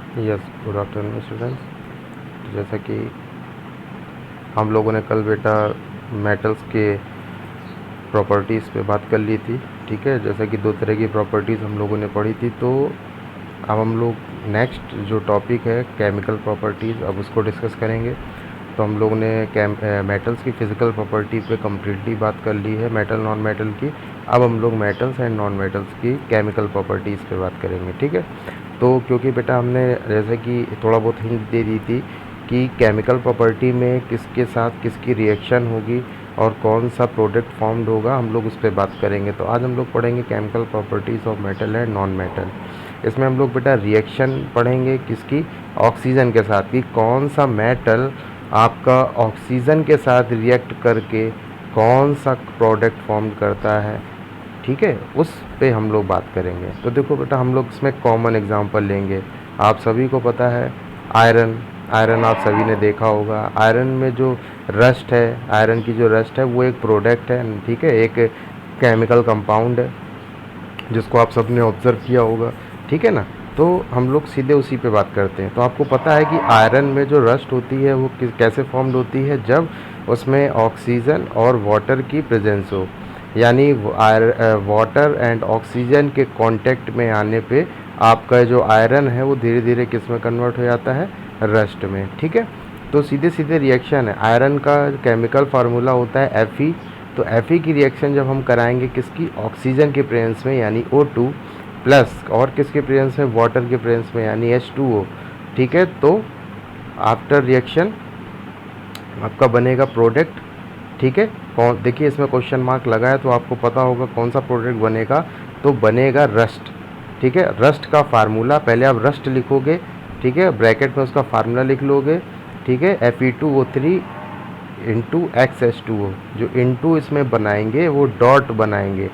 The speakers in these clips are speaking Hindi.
Yes, good afternoon students. जैसा कि हम लोगों ने कल बेटा मेटल्स के प्रॉपर्टीज़ पे बात कर ली थी, ठीक है। जैसा कि दो तरह की प्रॉपर्टीज़ हम लोगों ने पढ़ी थी, तो अब हम लोग नेक्स्ट जो टॉपिक है केमिकल प्रॉपर्टीज़, अब उसको डिस्कस करेंगे। तो हम लोगों ने मेटल्स की फ़िज़िकल प्रॉपर्टी पे कम्प्लीटली बात कर ली है, मेटल नॉन मेटल की। अब हम लोग मेटल्स एंड नॉन मेटल्स की केमिकल प्रॉपर्टीज़ पे बात करेंगे, ठीक है। तो क्योंकि बेटा हमने जैसे कि थोड़ा बहुत हिंट दे दी थी कि केमिकल प्रॉपर्टी में किसके साथ किसकी रिएक्शन होगी और कौन सा प्रोडक्ट फॉर्म्ड होगा, हम लोग उस पर बात करेंगे। तो आज हम लोग पढ़ेंगे chemical properties of metal and non metal. इसमें हम लोग बेटा रिएक्शन पढ़ेंगे किसकी, ऑक्सीजन के साथ, कि कौन सा मेटल आपका ऑक्सीजन के साथ रिएक्ट करके कौन सा प्रोडक्ट फॉर्म करता है, ठीक है। उस पे हम लोग बात करेंगे। तो देखो बेटा, हम लोग इसमें कॉमन एग्जांपल लेंगे। आप सभी को पता है आयरन, आयरन आप सभी ने देखा होगा। आयरन में जो रस्ट है, आयरन की जो रस्ट है वो एक प्रोडक्ट है, ठीक है, एक केमिकल कंपाउंड है जिसको आप सबने ऑब्ज़र्व किया होगा, ठीक है ना। तो हम लोग सीधे उसी पे बात करते हैं। तो आपको पता है कि आयरन में जो रस्ट होती है वो कैसे फॉर्म्ड होती है, जब उसमें ऑक्सीजन और वाटर की प्रेजेंस हो, यानी वाटर एंड ऑक्सीजन के कांटेक्ट में आने पे आपका जो आयरन है वो धीरे धीरे किस में कन्वर्ट हो जाता है, रस्ट में, ठीक है। तो सीधे सीधे रिएक्शन है। आयरन का केमिकल फार्मूला होता है Fe। तो Fe की रिएक्शन जब हम कराएंगे किसकी, ऑक्सीजन के प्रेजेंस में यानी O2 प्लस, और किसके प्रेजेंस में, वाटर के प्रेजेंस में यानी H2O, ठीक है। तो आफ्टर रिएक्शन आपका बनेगा प्रोडक्ट, ठीक है। कौन, देखिए इसमें क्वेश्चन मार्क लगा है तो आपको पता होगा कौन सा प्रोडक्ट बनेगा। तो बनेगा रस्ट, ठीक है। रस्ट का फार्मूला, पहले आप रस्ट लिखोगे, ठीक है, ब्रैकेट में उसका फार्मूला लिख लोगे, ठीक है, Fe2O3 इंटू XH2O। जो इंटू इसमें बनाएंगे वो डॉट बनाएंगे,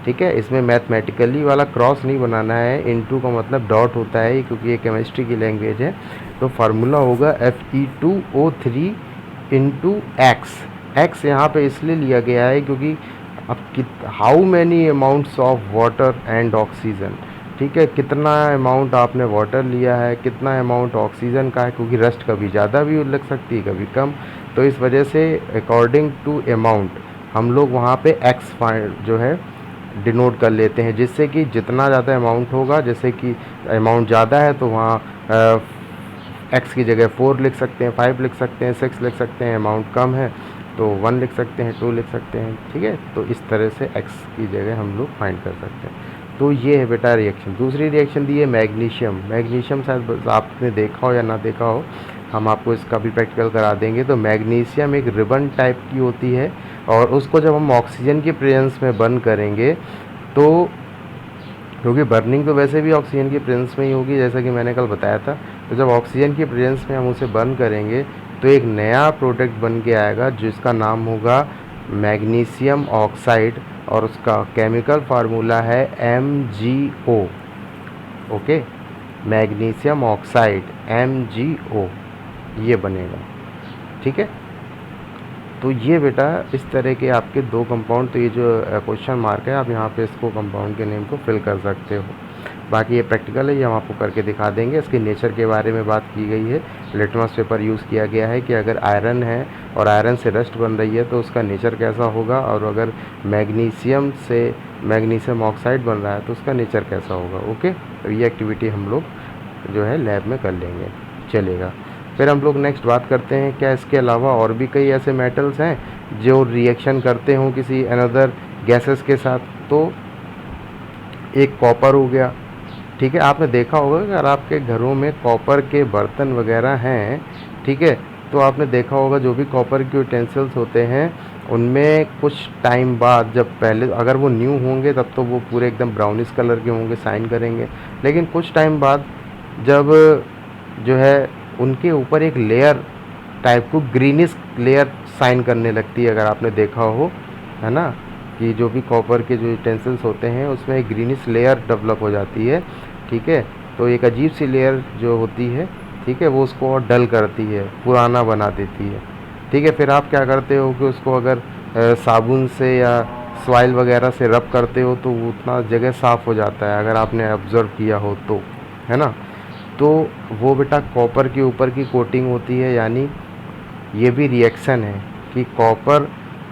ठीक है। इसमें मैथमेटिकली वाला क्रॉस नहीं बनाना है, इंटू का मतलब डॉट होता है, क्योंकि ये केमिस्ट्री की लैंग्वेज है। तो फार्मूला होगा Fe2O3 इंटू एक्स यहाँ पे इसलिए लिया गया है क्योंकि अब how many amounts of water and oxygen, ठीक है, कितना अमाउंट आपने वाटर लिया है, कितना अमाउंट ऑक्सीजन का है, क्योंकि रस्ट कभी ज़्यादा भी लग सकती है कभी कम। तो इस वजह से अकॉर्डिंग टू अमाउंट हम लोग वहाँ पे एक्स जो है डिनोट कर लेते हैं, जिससे कि जितना ज़्यादा अमाउंट होगा, जैसे कि अमाउंट ज़्यादा है तो वहाँ एक्स की जगह 4 लिख सकते हैं, 5 लिख सकते हैं, 6 लिख सकते हैं। अमाउंट कम है तो 1 लिख सकते हैं, 2 लिख सकते हैं, ठीक है। तो इस तरह से x की जगह हम लोग फाइंड कर सकते हैं। तो ये है बेटा रिएक्शन। दूसरी रिएक्शन दी है मैग्नीशियम। मैग्नीशियम शायद आपने देखा हो या ना देखा हो, हम आपको इसका भी प्रैक्टिकल करा देंगे। तो मैग्नीशियम एक रिबन टाइप की होती है, और उसको जब हम ऑक्सीजन की प्रेजेंस में बर्न करेंगे, तो क्योंकि बर्निंग तो वैसे भी ऑक्सीजन की प्रेजेंस में ही होगी, जैसा कि मैंने कल बताया था। तो जब ऑक्सीजन की प्रेजेंस में हम उसे बर्न करेंगे तो एक नया प्रोडक्ट बन के आएगा जिसका नाम होगा मैग्नीशियम ऑक्साइड, और उसका केमिकल फार्मूला है MgO, okay. Magnesium oxide MgO ये बनेगा, ठीक है। तो ये बेटा इस तरह के आपके दो कंपाउंड, तो ये जो क्वेश्चन मार्क है आप यहाँ पे इसको कंपाउंड के नेम को फिल कर सकते हो। बाकी ये प्रैक्टिकल है, ये हम आपको करके दिखा देंगे। इसके नेचर के बारे में बात की गई है। लिटमस पेपर यूज़ किया गया है कि अगर आयरन है और आयरन से रस्ट बन रही है तो उसका नेचर कैसा होगा, और अगर मैग्नीशियम से मैग्नीशियम ऑक्साइड बन रहा है तो उसका नेचर कैसा होगा, ओके। तो ये एक्टिविटी हम लोग जो है लैब में कर लेंगे, चलेगा। फिर हम लोग नेक्स्ट बात करते हैं, क्या इसके अलावा और भी कई ऐसे मेटल्स हैं जो रिएक्शन करते हों किसी अनदर गैसेस के साथ। तो एक कॉपर हो गया, ठीक है। आपने देखा होगा कि अगर आपके घरों में कॉपर के बर्तन वगैरह हैं, ठीक है, तो आपने देखा होगा जो भी कॉपर के यूटेंसिल्स होते हैं उनमें कुछ टाइम बाद, जब पहले अगर वो न्यू होंगे तब तो वो पूरे एकदम ब्राउनिश कलर के होंगे, शाइन करेंगे। लेकिन कुछ टाइम बाद जब जो है उनके ऊपर एक लेयर टाइप को ग्रीनिश लेयर शाइन करने लगती है, अगर आपने देखा हो, है ना, कि जो भी कॉपर के जो यूटेंसिल्स होते हैं उसमें एक ग्रीनिश लेयर डेवलप हो जाती है, ठीक है। तो एक अजीब सी लेयर जो होती है, ठीक है, वो उसको और डल करती है, पुराना बना देती है, ठीक है। फिर आप क्या करते हो कि उसको अगर साबुन से या सॉइल वगैरह से रब करते हो तो वो उतना जगह साफ़ हो जाता है, अगर आपने ऑब्ज़र्व किया हो तो, है ना। तो वो बेटा कॉपर के ऊपर की कोटिंग होती है, यानी ये भी रिएक्शन है कि कॉपर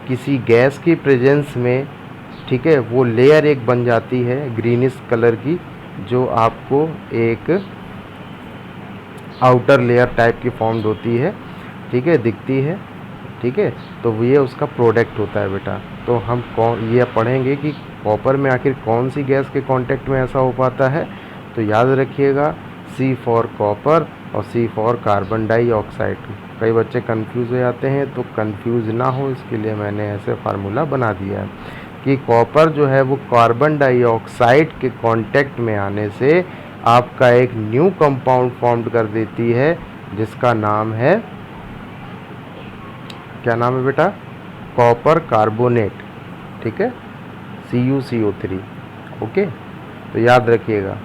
किसी गैस की प्रेजेंस में, ठीक है, वो लेयर एक बन जाती है ग्रीनिश कलर की, जो आपको एक आउटर लेयर टाइप की फॉर्म्ड होती है, ठीक है, दिखती है, ठीक है। तो ये उसका प्रोडक्ट होता है बेटा। तो हम ये पढ़ेंगे कि कॉपर में आखिर कौन सी गैस के कांटेक्ट में ऐसा हो पाता है। तो याद रखिएगा, C फॉर कॉपर और C फॉर कार्बन डाइऑक्साइड। कई बच्चे कंफ्यूज हो जाते हैं, तो कंफ्यूज ना हो इसके लिए मैंने ऐसे फार्मूला बना दिया है कि कॉपर जो है वो कार्बन डाइऑक्साइड के कांटेक्ट में आने से आपका एक न्यू कंपाउंड फॉर्म कर देती है, जिसका नाम है, क्या नाम है बेटा, कॉपर कार्बोनेट, ठीक है, CuCO3। ओके, तो याद रखिएगा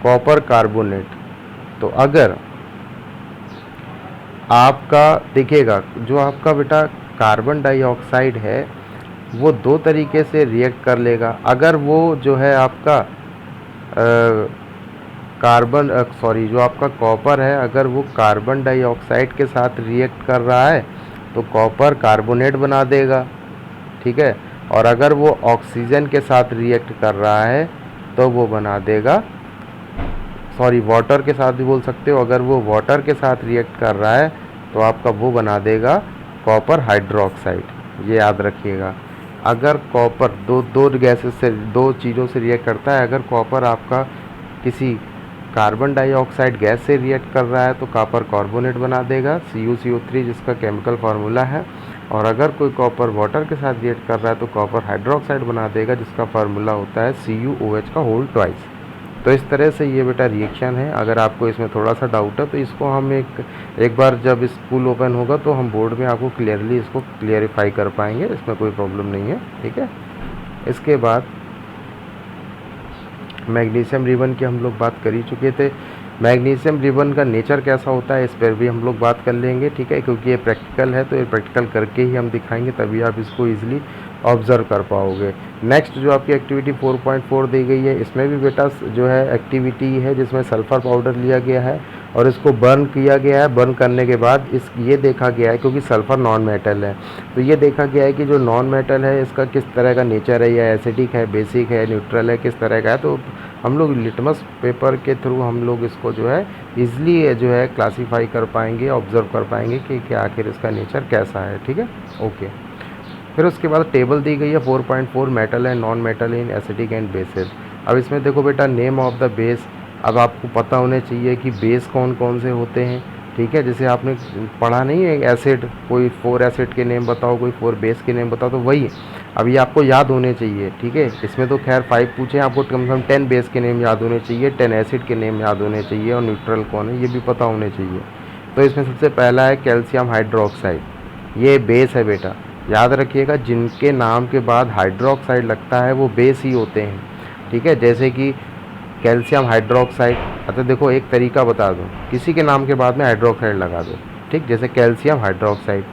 कॉपर कार्बोनेट। तो अगर आपका देखिएगा, जो आपका बेटा कार्बन डाइऑक्साइड है वो दो तरीके से रिएक्ट कर लेगा। अगर वो जो है आपका जो आपका कॉपर है, अगर वो कार्बन डाइऑक्साइड के साथ रिएक्ट कर रहा है तो कॉपर कार्बोनेट बना देगा, ठीक है। और अगर वो ऑक्सीजन के साथ रिएक्ट कर रहा है तो वो बना देगा, वाटर के साथ भी बोल सकते हो, अगर वो वाटर के साथ रिएक्ट कर रहा है तो आपका वो बना देगा कॉपर हाइड्रोक्साइड। ये याद रखिएगा। अगर कॉपर दो गैसेस से, दो चीज़ों से रिएक्ट करता है, अगर कॉपर आपका किसी कार्बन डाइऑक्साइड गैस से रिएक्ट कर रहा है तो कॉपर कार्बोनेट बना देगा, CuCO3, जिसका केमिकल फार्मूला है। और अगर कोई कॉपर वाटर के साथ रिएक्ट कर रहा है तो कॉपर हाइड्रोक्साइड बना देगा, जिसका फार्मूला होता है CuOH का होल ट्वाइस। तो इस तरह से ये बेटा रिएक्शन है। अगर आपको इसमें थोड़ा सा डाउट है तो इसको हम एक बार जब स्कूल ओपन होगा तो हम बोर्ड में आपको क्लियरली इसको क्लियरिफाई कर पाएंगे, इसमें कोई प्रॉब्लम नहीं है, ठीक है। इसके बाद मैग्नीशियम रिबन की हम लोग बात कर ही चुके थे। मैग्नीशियम रिबन का नेचर कैसा होता है इस पर भी हम लोग बात कर लेंगे, ठीक है, क्योंकि ये प्रैक्टिकल है तो ये प्रैक्टिकल करके ही हम दिखाएंगे, तभी आप इसको ईजिली ऑब्ज़र्व कर पाओगे। नेक्स्ट जो आपकी एक्टिविटी 4.4 दी गई है, इसमें भी बेटा जो है एक्टिविटी है जिसमें सल्फ़र पाउडर लिया गया है और इसको बर्न किया गया है। बर्न करने के बाद ये देखा गया है, क्योंकि सल्फ़र नॉन मेटल है, तो ये देखा गया है कि जो नॉन मेटल है इसका किस तरह का नेचर है, या एसिडिक है, बेसिक है, न्यूट्रल है, किस तरह का है। तो हम लोग लिटमस पेपर के थ्रू हम लोग इसको जो है ईज़िली जो है क्लासीफाई कर पाएंगे, ऑब्ज़र्व कर पाएंगे कि आखिर इसका नेचर कैसा है, ठीक है, ओके। फिर उसके बाद टेबल दी गई है 4.4 metal and non metal in acidic and bases. अब इसमें देखो बेटा, नेम ऑफ द बेस, अब आपको पता होने चाहिए कि बेस कौन कौन से होते हैं, ठीक है। जैसे आपने पढ़ा नहीं है एसिड, कोई 4 एसिड के नेम बताओ, कोई 4 बेस के नेम बताओ, तो वही अब ये आपको याद होने चाहिए, ठीक है। इसमें तो खैर 5 पूछे, आपको कम से कम 10 बेस के नेम याद होने चाहिए, 10 एसिड के नेम याद होने चाहिए, और न्यूट्रल कौन है ये भी पता होने चाहिए। तो इसमें सबसे पहला है कैल्शियम हाइड्रोक्साइड, ये बेस है बेटा, याद रखिएगा। जिनके नाम के बाद हाइड्रोक्साइड लगता है वो बेस ही होते हैं, ठीक है। जैसे कि कैल्शियम हाइड्रोक्साइड, अच्छा देखो एक तरीका बता दूं, किसी के नाम के बाद में हाइड्रोक्साइड लगा दो, ठीक। जैसे कैल्शियम हाइड्रोक्साइड,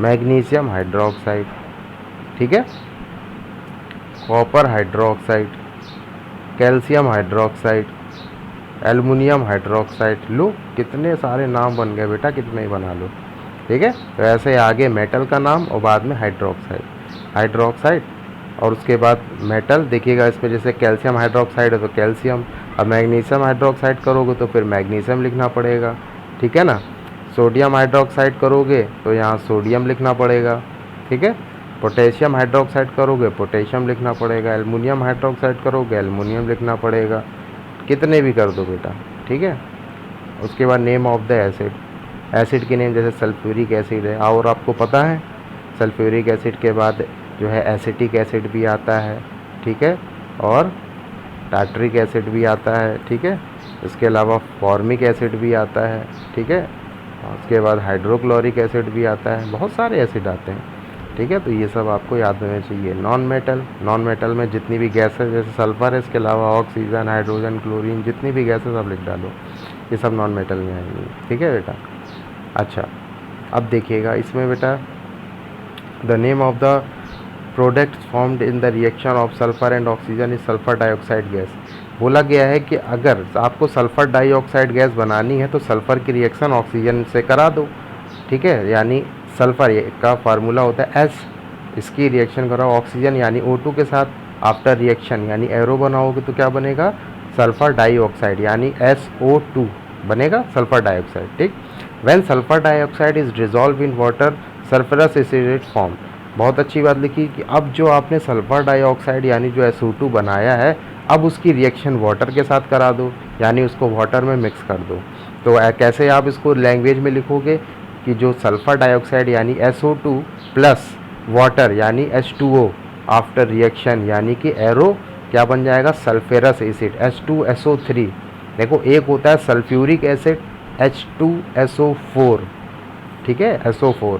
मैग्नीशियम हाइड्रोक्साइड, ठीक है, copper hydroxide, calcium hydroxide, aluminium hydroxide. लो कितने सारे नाम बन गए बेटा, कितने ही बना लो, ठीक है। तो ऐसे आगे मेटल का नाम और बाद में हाइड्रोक्साइड और उसके बाद मेटल। देखिएगा इसमें जैसे कैल्शियम हाइड्रोक्साइड है तो कैल्शियम, अब मैग्नीशियम हाइड्रोक्साइड करोगे तो फिर मैग्नीशियम लिखना पड़ेगा, ठीक है ना। सोडियम हाइड्रोक्साइड करोगे तो यहाँ सोडियम लिखना पड़ेगा, ठीक है। पोटेशियम हाइड्रोक्साइड करोगे पोटेशियम लिखना पड़ेगा, एल्युमिनियम हाइड्रोक्साइड करोगे एल्युमिनियम लिखना पड़ेगा, कितने भी कर दो बेटा, ठीक है। उसके बाद name of the acid, acid के नेम जैसे सल्फ्यूरिक एसिड है, और आपको पता है सल्फ्यूरिक एसिड के बाद जो है एसिटिक एसिड भी आता है, ठीक है, और टार्टरिक एसिड भी आता है, ठीक है। इसके अलावा फॉर्मिक एसिड भी आता है, ठीक है। उसके बाद हाइड्रोक्लोरिक एसिड भी आता है, बहुत सारे एसिड आते हैं, ठीक है। तो ये सब आपको याद होना चाहिए। नॉन मेटल में जितनी भी गैसेस जैसे सल्फ़र है, इसके अलावा ऑक्सीजन, हाइड्रोजन, क्लोरीन, जितनी भी गैसेस आप लिख डालो, ये सब नॉन मेटल में आएंगी, ठीक है बेटा। अच्छा, अब देखिएगा इसमें बेटा, the name of the products formed in the reaction of sulphur and oxygen is sulphur dioxide gas. बोला गया है कि अगर आपको सल्फ़र डाइऑक्साइड गैस बनानी है तो सल्फ़र की रिएक्शन ऑक्सीजन से करा दो, ठीक है। यानी सल्फ़र का फार्मूला होता है एस, इसकी रिएक्शन कराओ ऑक्सीजन यानी O2 के साथ, आफ्टर रिएक्शन यानी एरो बनाओगे तो क्या बनेगा, सल्फ़र डाइऑक्साइड यानी SO2 बनेगा, सल्फ़र डाइऑक्साइड, ठीक। When sulphur dioxide is dissolve in water sulphurous acid form. बहुत अच्छी बात लिखी कि अब जो आपने सल्फ़र डाइऑक्साइड यानी जो SO2 बनाया है, अब उसकी रिएक्शन वाटर के साथ करा दो, यानी उसको वाटर में मिक्स कर दो। तो कैसे आप इसको लैंग्वेज में लिखोगे कि जो सल्फ़र डाइऑक्साइड यानी SO2 प्लस वाटर यानी H2O आफ्टर रिएक्शन यानी कि एरो क्या बन जाएगा, सल्फेरस एसिड H2SO3। देखो एक होता है सल्फ्यूरिक एसिड H2SO4, ठीक है, SO4,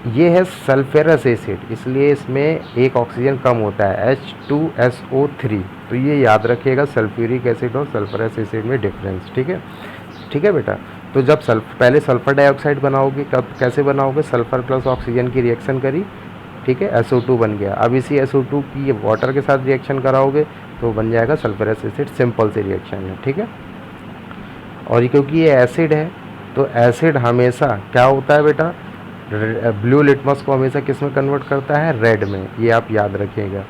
ये है सल्फेरस एसिड, इसलिए इसमें एक ऑक्सीजन कम होता है H2SO3। तो ये याद रखिएगा सल्फ्यूरिक एसिड और सल्फरस एसिड में डिफरेंस, ठीक है, ठीक है बेटा। तो जब पहले सल्फ़र डाइऑक्साइड बनाओगे, कब कैसे बनाओगे, सल्फ़र प्लस ऑक्सीजन की रिएक्शन करी, ठीक है, SO2 बन गया। अब इसी SO2 की वाटर के साथ रिएक्शन कराओगे तो बन जाएगा सल्फरस एसिड, सिंपल सी रिएक्शन है, ठीक है। और ये क्योंकि ये एसिड है तो एसिड हमेशा क्या होता है बेटा, ब्लू लिटमस को हमेशा किस में कन्वर्ट करता है, रेड में। ये आप याद रखिएगा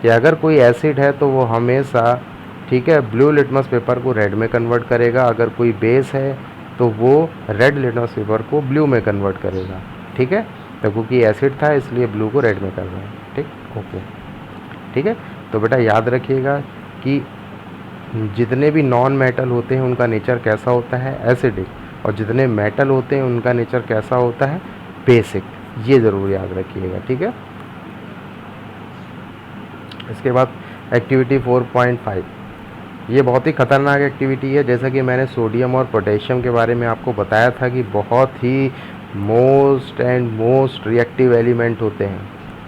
कि अगर कोई एसिड है तो वो हमेशा, ठीक है, ब्लू लिटमस पेपर को रेड में कन्वर्ट करेगा, अगर कोई बेस है तो वो रेड लिटमस पेपर को ब्लू में कन्वर्ट करेगा, ठीक है। तो क्योंकि एसिड था इसलिए ब्लू को रेड में कर रहे हैं, ठीक, ओके, ठीक है। तो बेटा याद रखिएगा कि जितने भी नॉन मेटल होते हैं उनका नेचर कैसा होता है, एसिडिक, और जितने मेटल होते हैं उनका नेचर कैसा होता है, बेसिक। ये ज़रूर याद रखिएगा, ठीक है। इसके बाद एक्टिविटी 4.5, ये बहुत ही ख़तरनाक एक्टिविटी है। जैसा कि मैंने सोडियम और पोटेशियम के बारे में आपको बताया था कि बहुत ही मोस्ट रिएक्टिव एलिमेंट होते हैं,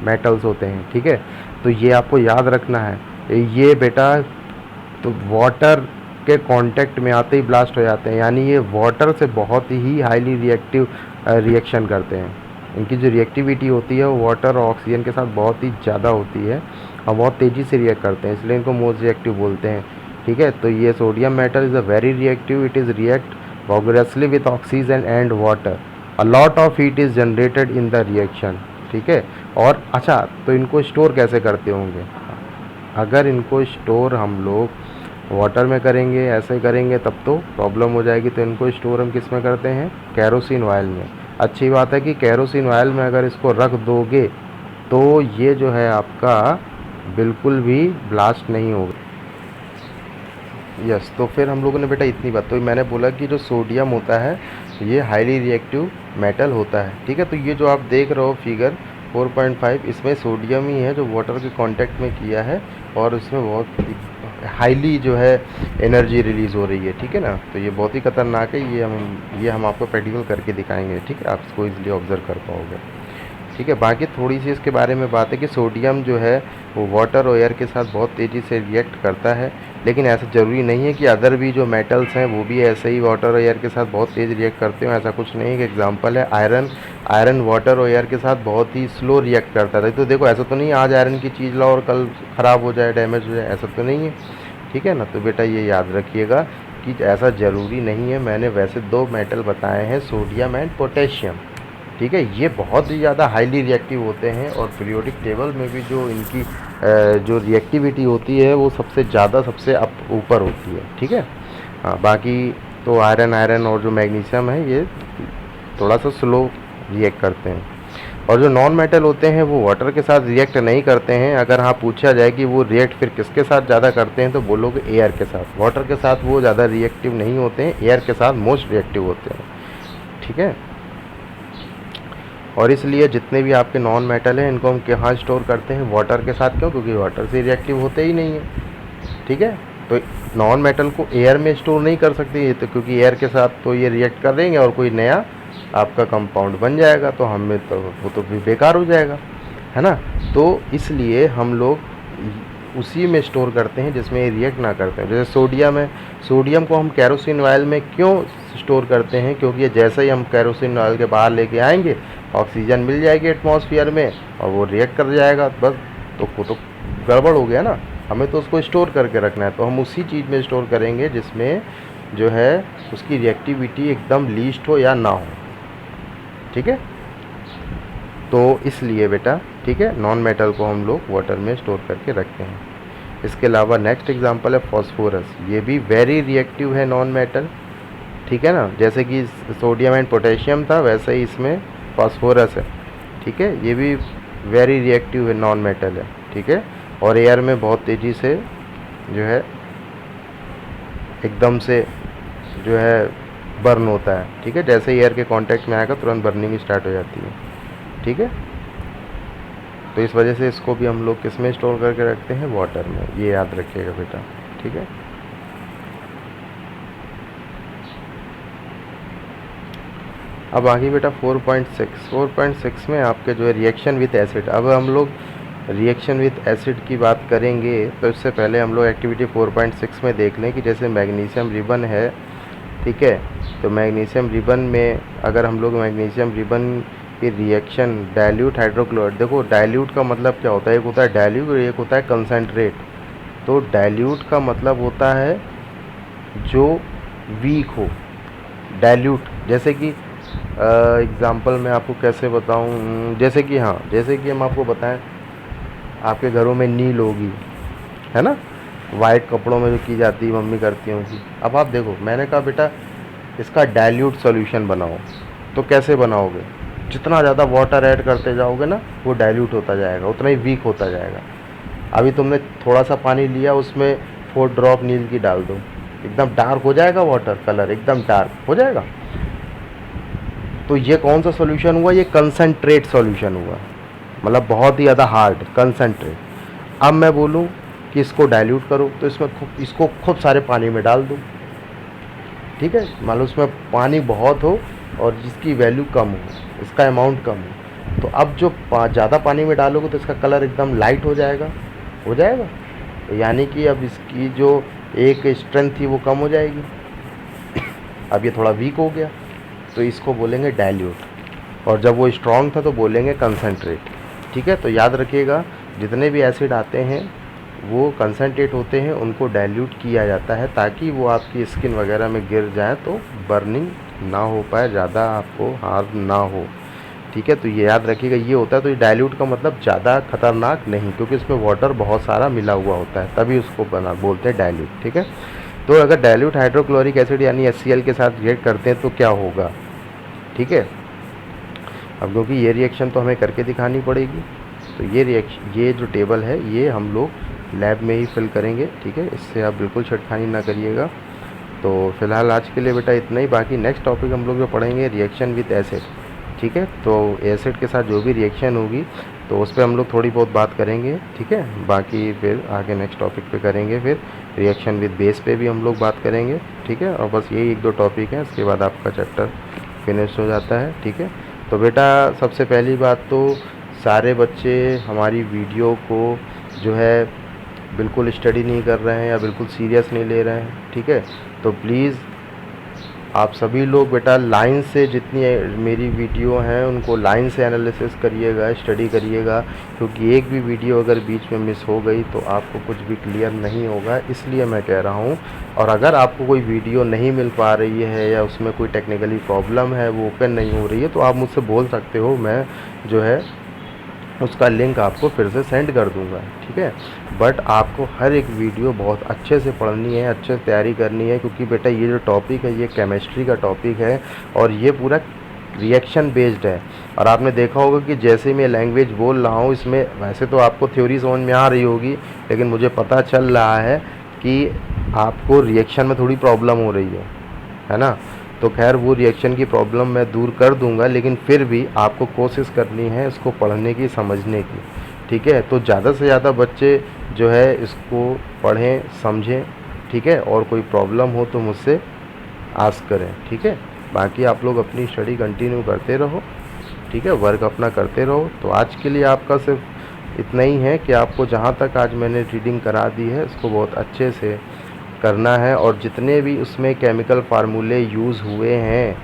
मेटल्स होते हैं, ठीक है। तो ये आपको याद रखना है। ये बेटा तो वाटर के कांटेक्ट में आते ही ब्लास्ट हो जाते हैं, यानी ये वाटर से बहुत ही हाईली रिएक्टिव रिएक्शन करते हैं। इनकी जो रिएक्टिविटी होती है वो वाटर और ऑक्सीजन के साथ बहुत ही ज़्यादा होती है और बहुत तेज़ी से रिएक्ट करते हैं, इसलिए इनको मोस्ट रिएक्टिव बोलते हैं, ठीक है। तो ये sodium metal is a very reactive, it is react vigorously with oxygen and water, a lot of heat is generated in the reaction, ठीक है। और अच्छा, तो इनको स्टोर कैसे करते होंगे, अगर इनको स्टोर हम लोग वाटर में करेंगे, ऐसे करेंगे तब तो प्रॉब्लम हो जाएगी। तो इनको स्टोर हम किस में करते हैं, कैरोसिन ऑयल में। अच्छी बात है कि कैरोसिन ऑयल में अगर इसको रख दोगे तो ये जो है आपका बिल्कुल भी ब्लास्ट नहीं होगा। यस, तो फिर हम लोगों ने बेटा इतनी बात, तो मैंने बोला कि जो सोडियम होता है ये हाईली रिएक्टिव मेटल होता है, ठीक है। तो ये जो आप देख रहे हो फिगर 4.5, इसमें सोडियम ही है जो वाटर के कांटेक्ट में किया है और उसमें बहुत हाईली जो है एनर्जी रिलीज़ हो रही है, ठीक है ना। तो ये बहुत ही खतरनाक है, ये हम आपको प्रैक्टिकल करके दिखाएंगे, ठीक है, आप इसको इजीली ऑब्जर्व कर पाओगे, ठीक है। बाकी थोड़ी सी इसके बारे में बात है कि सोडियम जो है वो वाटर और एयर के साथ बहुत तेज़ी से रिएक्ट करता है, लेकिन ऐसा ज़रूरी नहीं है कि अदर भी जो मेटल्स हैं वो भी ऐसे ही वाटर और एयर के साथ बहुत तेज़ रिएक्ट करते हो, ऐसा कुछ नहीं है। एक एग्जांपल है आयरन वाटर और एयर के साथ बहुत ही स्लो रिएक्ट करता था। तो देखो ऐसा तो नहीं आज आयरन की चीज़ लाओ और कल ख़राब हो जाए, डैमेज हो जाए, ऐसा तो नहीं है, ठीक है ना। तो बेटा ये याद रखिएगा कि ऐसा ज़रूरी नहीं है। मैंने वैसे 2 मेटल बताए हैं, सोडियम एंड पोटेशियम, ठीक है। ये बहुत ही ज़्यादा हाईली रिएक्टिव होते हैं और पीरियोडिक टेबल में भी जो इनकी जो रिएक्टिविटी होती है वो सबसे ज़्यादा सबसे ऊपर होती है, ठीक है। हाँ, बाकी तो आयरन और जो मैग्नीशियम है ये थोड़ा सा स्लो रिएक्ट करते हैं। और जो नॉन मेटल होते हैं वो वाटर के साथ रिएक्ट नहीं करते हैं। अगर हाँ पूछा जाए कि वो रिएक्ट फिर किसके साथ ज़्यादा करते हैं तो बोलोगे एयर के साथ। वाटर के साथ वो ज़्यादा रिएक्टिव नहीं होते हैं, एयर के साथ मोस्ट रिएक्टिव होते हैं, ठीक है। और इसलिए जितने भी आपके नॉन मेटल हैं इनको हम कहाँ स्टोर करते हैं, वाटर के साथ। क्यों? क्योंकि वाटर से रिएक्टिव होते ही नहीं है, ठीक है। तो नॉन मेटल को एयर में स्टोर नहीं कर सकते तो, क्योंकि एयर के साथ तो ये रिएक्ट कर देंगे और कोई नया आपका कंपाउंड बन जाएगा तो हमें तो वो तो भी बेकार हो जाएगा, है ना। तो इसलिए हम लोग उसी में स्टोर करते हैं जिसमें ये रिएक्ट ना करते हैं। जैसे सोडियम है, सोडियम को हम कैरोसिन ऑयल में क्यों स्टोर करते हैं? क्योंकि ये जैसे ही हम कैरोसिन ऑयल के बाहर लेके आएंगे ऑक्सीजन मिल जाएगी एटमॉस्फेयर में और वो रिएक्ट कर जाएगा, बस तो गड़बड़ हो गया ना। हमें तो उसको स्टोर करके रखना है, तो हम उसी चीज़ में स्टोर करेंगे जिसमें जो है उसकी रिएक्टिविटी एकदम लीस्ट हो या ना हो, ठीक है। तो इसलिए बेटा, ठीक है, नॉन मेटल को हम लोग वाटर में स्टोर करके रखते हैं। इसके अलावा नेक्स्ट एग्जांपल है फॉस्फोरस। ये भी वेरी रिएक्टिव है नॉन मेटल, ठीक है ना। जैसे कि सोडियम एंड पोटेशियम था, वैसे ही इसमें फॉस्फोरस है, ठीक है। ये भी वेरी रिएक्टिव है, नॉन मेटल है, ठीक है। और एयर में बहुत तेज़ी से जो है एकदम से जो है बर्न होता है, ठीक है। जैसे ही एयर के कांटेक्ट में आएगा तुरंत बर्निंग स्टार्ट हो जाती है, ठीक है। तो इस वजह से इसको भी हम लोग किस में स्टोर करके रखते हैं, वाटर में, ये याद रखिएगा बेटा, ठीक है। अब आगे बेटा 4.6 में आपके जो है रिएक्शन विथ एसिड। अब हम लोग रिएक्शन विथ एसिड की बात करेंगे, तो इससे पहले हम लोग एक्टिविटी 4.6 में देख लें कि जैसे मैग्नीशियम रिबन है, ठीक है। तो मैग्नीशियम रिबन में अगर हम लोग मैग्नीशियम रिबन की रिएक्शन डाइल्यूट हाइड्रोक्लोराइड, देखो डाइल्यूट का मतलब क्या होता है, एक होता है डाइल्यूट और एक होता है कंसनट्रेट। तो डाइल्यूट का मतलब होता है जो वीक हो, डाइल्यूट। जैसे कि एग्ज़ाम्पल मैं आपको कैसे बताऊं, जैसे कि हाँ, जैसे कि हम आपको बताएं, आपके घरों में नील होगी, है ना, वाइट कपड़ों में जो की जाती है, मम्मी करती होंगी। अब आप देखो, मैंने कहा बेटा इसका डाइल्यूट सॉल्यूशन बनाओ, तो कैसे बनाओगे, जितना ज़्यादा वाटर ऐड करते जाओगे ना, वो डाइल्यूट होता जाएगा, उतना ही वीक होता जाएगा। अभी तुमने थोड़ा सा पानी लिया, उसमें 4 ड्रॉप नील की डाल दो, एकदम डार्क हो जाएगा, वाटर कलर एकदम डार्क हो जाएगा। तो ये कौन सा सॉल्यूशन हुआ, ये कंसनट्रेट सॉल्यूशन हुआ, मतलब बहुत ही ज़्यादा हार्ड कंसनट्रेट। अब मैं बोलूँ कि इसको डाइल्यूट करो, तो इसको खूब सारे पानी में डाल दो, ठीक है। मान लो उसमें पानी बहुत हो और जिसकी वैल्यू कम हो, इसका अमाउंट कम हो, तो अब जो ज़्यादा पानी में डालोगे तो इसका कलर एकदम लाइट हो जाएगा, यानी कि अब इसकी जो एक स्ट्रेंथ थी वो कम हो जाएगी, अब ये थोड़ा वीक हो गया, तो इसको बोलेंगे डाइल्यूट। और जब वो स्ट्रॉन्ग था तो बोलेंगे कंसनट्रेट, ठीक है। तो याद रखिएगा, जितने भी एसिड आते हैं वो कंसनट्रेट होते हैं, उनको डाइल्यूट किया जाता है ताकि वो आपकी स्किन वगैरह में गिर जाए तो बर्निंग ना हो पाए, ज़्यादा आपको हार्म ना हो, ठीक है। तो ये याद रखिएगा, ये होता है। तो ये डाइल्यूट का मतलब ज़्यादा खतरनाक नहीं, क्योंकि इसमें वाटर बहुत सारा मिला हुआ होता है, तभी उसको बोलते हैं डाइल्यूट, ठीक है। तो अगर डाइल्यूट हाइड्रोक्लोरिक एसिड यानी HCl के साथ रिएक्ट करते हैं तो क्या होगा, ठीक है। अब क्योंकि ये रिएक्शन तो हमें करके दिखानी पड़ेगी, तो ये जो टेबल है ये हम लोग लैब में ही फिल करेंगे, ठीक है। इससे आप बिल्कुल छेड़खानी ना करिएगा। तो फिलहाल आज के लिए बेटा इतना ही, बाकी नेक्स्ट टॉपिक हम लोग जो पढ़ेंगे रिएक्शन विद एसिड, ठीक है। तो एसिड के साथ जो भी रिएक्शन होगी तो उस पर हम लोग थोड़ी बहुत बात करेंगे, ठीक है। बाकी फिर आगे नेक्स्ट टॉपिक पे करेंगे, फिर रिएक्शन विद बेस पे भी हम लोग बात करेंगे, ठीक है। और बस यही 1-2 टॉपिक हैं, इसके बाद आपका चैप्टर फिनिश हो जाता है, ठीक है। तो बेटा सबसे पहली बात तो सारे बच्चे हमारी वीडियो को जो है बिल्कुल स्टडी नहीं कर रहे हैं या बिल्कुल सीरियस नहीं ले रहे हैं, ठीक है। तो प्लीज़ आप सभी लोग बेटा लाइन से, जितनी मेरी वीडियो हैं उनको लाइन से एनालिसिस करिएगा, स्टडी करिएगा, क्योंकि एक भी वीडियो अगर बीच में मिस हो गई तो आपको कुछ भी क्लियर नहीं होगा, इसलिए मैं कह रहा हूँ। और अगर आपको कोई वीडियो नहीं मिल पा रही है या उसमें कोई टेक्निकली प्रॉब्लम है, वो ओपन नहीं हो रही है, तो आप मुझसे बोल सकते हो, मैं जो है उसका लिंक आपको फिर से सेंड कर दूंगा, ठीक है। बट आपको हर एक वीडियो बहुत अच्छे से पढ़नी है, अच्छे से तैयारी करनी है, क्योंकि बेटा ये जो टॉपिक है ये केमिस्ट्री का टॉपिक है और ये पूरा रिएक्शन बेस्ड है। और आपने देखा होगा कि जैसे मैं लैंग्वेज बोल रहा हूँ, इसमें वैसे तो आपको थ्योरी समझ में आ रही होगी, लेकिन मुझे पता चल रहा है कि आपको रिएक्शन में थोड़ी प्रॉब्लम हो रही है ना। तो खैर वो रिएक्शन की प्रॉब्लम मैं दूर कर दूंगा, लेकिन फिर भी आपको कोशिश करनी है इसको पढ़ने की, समझने की, ठीक है। तो ज़्यादा से ज़्यादा बच्चे जो है इसको पढ़ें, समझें, ठीक है। और कोई प्रॉब्लम हो तो मुझसे आस्क करें, ठीक है। बाकी आप लोग अपनी स्टडी कंटिन्यू करते रहो, ठीक है, वर्क अपना करते रहो। तो आज के लिए आपका सिर्फ इतना ही है कि आपको जहाँ तक आज मैंने रीडिंग करा दी है इसको बहुत अच्छे से करना है, और जितने भी उसमें केमिकल फार्मूले यूज़ हुए हैं,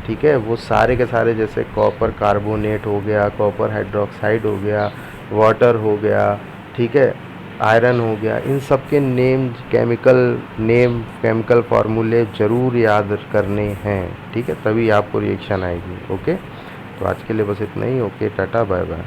ठीक है, वो सारे के सारे, जैसे कॉपर कार्बोनेट हो गया, कॉपर हाइड्रोक्साइड हो गया, वाटर हो गया, ठीक है, आयरन हो गया, इन सब के नेम, केमिकल फार्मूले ज़रूर याद करने हैं, ठीक है, तभी आपको रिएक्शन आएगी। ओके, तो आज के लिए बस इतना ही। Okay, tata, bye bye.